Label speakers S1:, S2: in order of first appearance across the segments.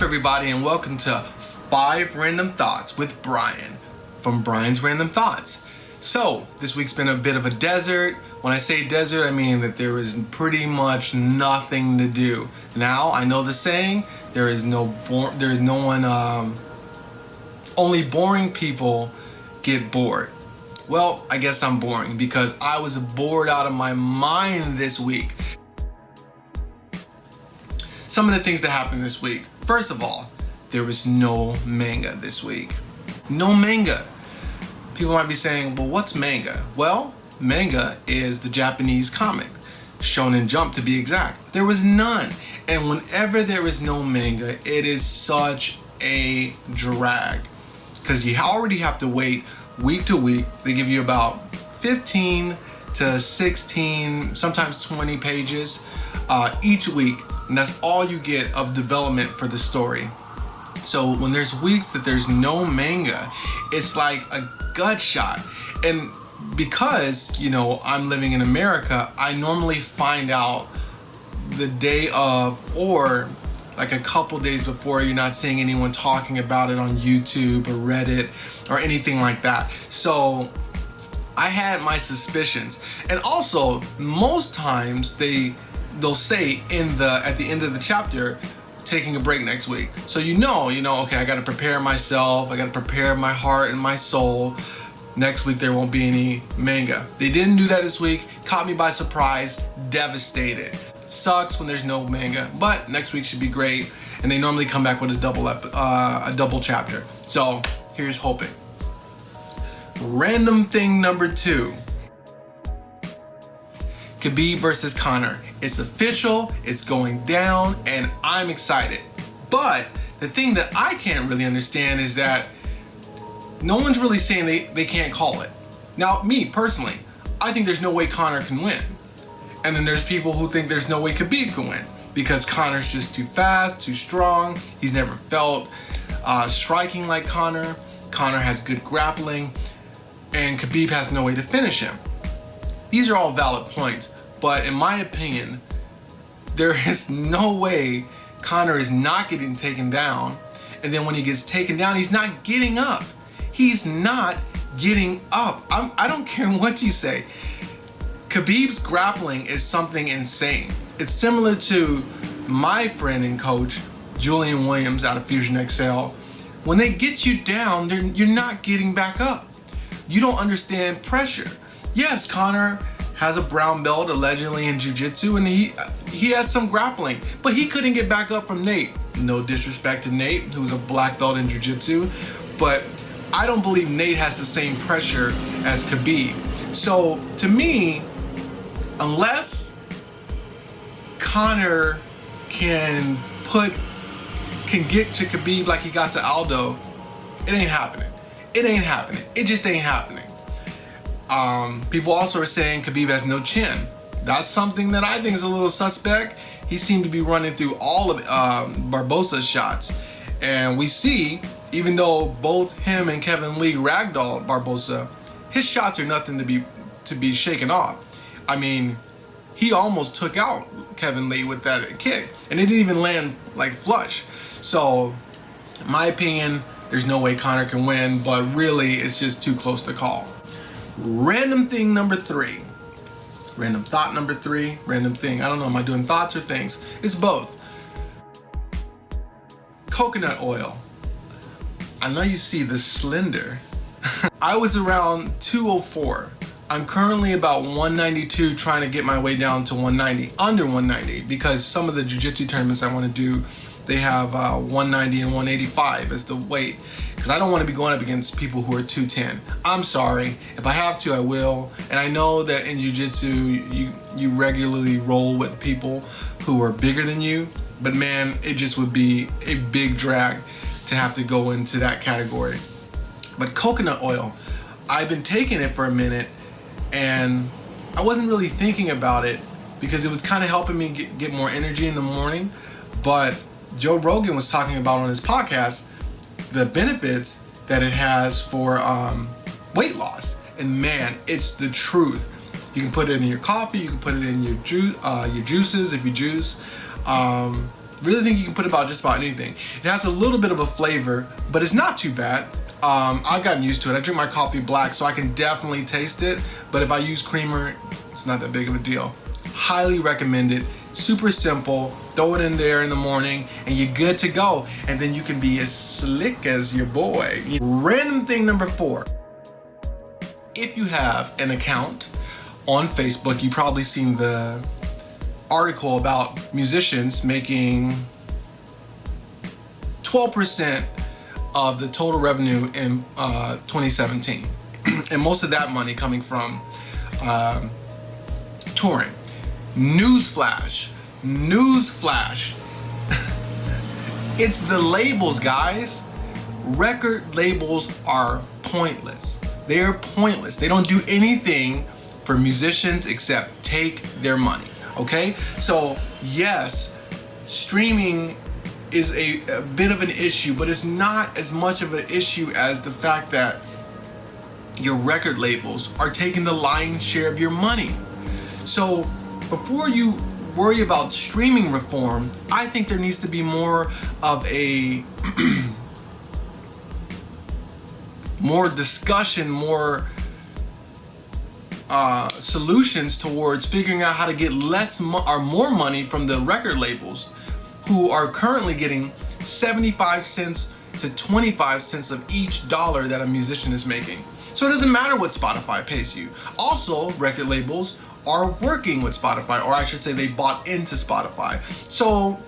S1: up, everybody, and welcome to 5 Random Thoughts with Brian from Brian's Random Thoughts. So, this week's been a bit of a desert. When I say desert, I mean that there is pretty much nothing to do. Now, I know the saying, only boring people get bored. Well, I guess I'm boring because I was bored out of my mind this week. Some of the things that happened this week. First of all, there was no manga this week. No manga. People might be saying, well, what's manga? Well, manga is the Japanese comic, Shonen Jump to be exact. There was none. And whenever there is no manga, it is such a drag. Because you already have to wait week to week. They give you about 15 to 16, sometimes 20 pages each week. And that's all you get of development for the story. So when there's weeks that there's no manga, it's like a gut shot. And because, I'm living in America, I normally find out the day of or like a couple days before. You're not seeing anyone talking about it on YouTube or Reddit or anything like that. So I had my suspicions. And also, most times they'll say at the end of the chapter, taking a break next week. So okay, I gotta prepare myself, I gotta prepare my heart and my soul. Next week there won't be any manga. They didn't do that this week, caught me by surprise, devastated. Sucks when there's no manga, but next week should be great. And they normally come back with a double chapter. So here's hoping. Random thing number 2. Khabib versus Conor. It's official, it's going down, and I'm excited. But the thing that I can't really understand is that no one's really saying they can't call it. Now, me personally, I think there's no way Conor can win. And then there's people who think there's no way Khabib can win because Conor's just too fast, too strong. He's never felt striking like Conor. Conor has good grappling, and Khabib has no way to finish him. These are all valid points, but in my opinion, there is no way Conor is not getting taken down, and then when he gets taken down, he's not getting up. He's not getting up. I don't care what you say. Khabib's grappling is something insane. It's similar to my friend and coach, Julian Williams out of Fusion XL. When they get you down, you're not getting back up. You don't understand pressure. Yes, Conor has a brown belt allegedly in jiu-jitsu, and he has some grappling, but he couldn't get back up from Nate. No disrespect to Nate, who's a black belt in jiu-jitsu, but I don't believe Nate has the same pressure as Khabib. So to me, unless Conor can get to Khabib like he got to Aldo, it ain't happening. It ain't happening. It just ain't happening. People also are saying Khabib has no chin. That's something that I think is a little suspect. He seemed to be running through all of Barbosa's shots. And we see, even though both him and Kevin Lee ragdolled Barbosa, his shots are nothing to be shaken off. I mean, he almost took out Kevin Lee with that kick, and it didn't even land like flush. So, in my opinion, there's no way Conor can win, but really, it's just too close to call. Random thing number 3. Random thought number 3. Random thing. I don't know, am I doing thoughts or things? It's both. Coconut oil. I know you see the slender. I was around 204. I'm currently about 192, trying to get my way down to 190, under 190, because some of the jiu-jitsu tournaments I want to do, they have 190 and 185 as the weight, because I don't want to be going up against people who are 210. I'm sorry. If I have to, I will. And I know that in jiu-jitsu, you regularly roll with people who are bigger than you, but man, it just would be a big drag to have to go into that category. But coconut oil, I've been taking it for a minute, and I wasn't really thinking about it because it was kind of helping me get more energy in the morning. But Joe Rogan was talking about on his podcast the benefits that it has for weight loss. And man, it's the truth. You can put it in your coffee, you can put it in your juices if you juice. Really think you can put about just about anything. It has a little bit of a flavor, but it's not too bad. I've gotten used to it. I drink my coffee black, so I can definitely taste it. But if I use creamer, it's not that big of a deal. Highly recommend it. Super simple. Throw it in there in the morning and you're good to go. And then you can be as slick as your boy. Random thing number 4. If you have an account on Facebook, you've probably seen the article about musicians making 12% of the total revenue in 2017. And most of that money coming from touring. Newsflash. It's the labels, guys. Record labels are pointless. They are pointless. They don't do anything for musicians except take their money, okay? So yes, streaming is a bit of an issue, but it's not as much of an issue as the fact that your record labels are taking the lion's share of your money. So before you worry about streaming reform, I think there needs to be more of a more discussion, more solutions towards figuring out how to get or more money from the record labels, who are currently getting 75 cents to 25 cents of each dollar that a musician is making. So it doesn't matter what Spotify pays you. Also, record labels are working with Spotify, or I should say they bought into Spotify. So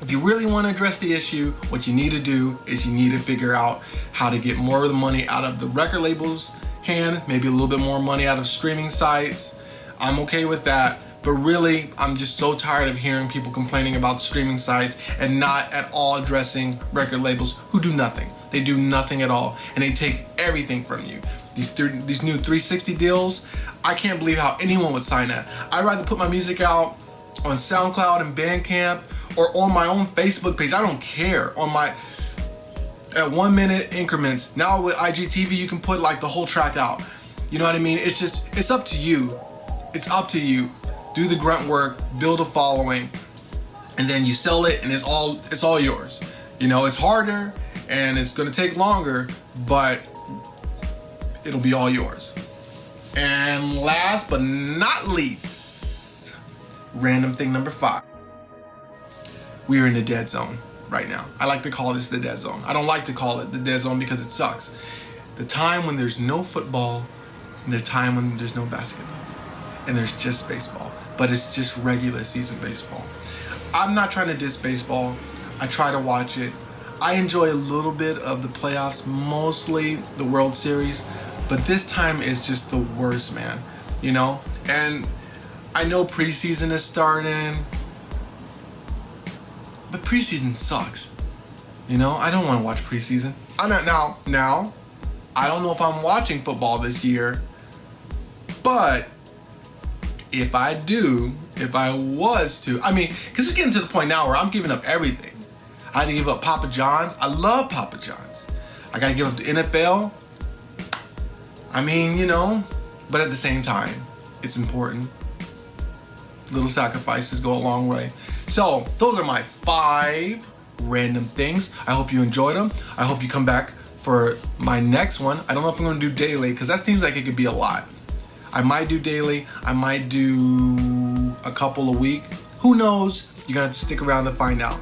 S1: if you really want to address the issue, what you need to do is you need to figure out how to get more of the money out of the record labels' hand, maybe a little bit more money out of streaming sites. I'm okay with that. But really, I'm just so tired of hearing people complaining about streaming sites and not at all addressing record labels who do nothing. They do nothing at all, and they take everything from you. These new 360 deals, I can't believe how anyone would sign that. I'd rather put my music out on SoundCloud and Bandcamp or on my own Facebook page. I don't care. On my at 1 minute increments. Now with IGTV, you can put like the whole track out. You know what I mean? It's up to you. It's up to you. Do the grunt work, build a following, and then you sell it, and it's all yours. You know, it's harder and it's gonna take longer, but it'll be all yours. And last but not least, random thing number 5. We are in the dead zone right now. I like to call this the dead zone. I don't like to call it the dead zone because it sucks. The time when there's no football, and the time when there's no basketball, and there's just baseball. But it's just regular season baseball. I'm not trying to diss baseball. I try to watch it. I enjoy a little bit of the playoffs, mostly the World Series, but this time is just the worst, man. You know? And I know preseason is starting, but preseason sucks. You know? I don't want to watch preseason. Now, I don't know if I'm watching football this year, but if I was to, because it's getting to the point now where I'm giving up everything. I had to give up Papa John's. I love Papa John's. I gotta give up the NFL. You know, but at the same time, it's important. Little sacrifices go a long way. So those are my 5 random things. I hope you enjoyed them. I hope you come back for my next one. I don't know if I'm gonna do daily, because that seems like it could be a lot. I might do daily. I might do a couple a week. Who knows? You're gonna have to stick around to find out.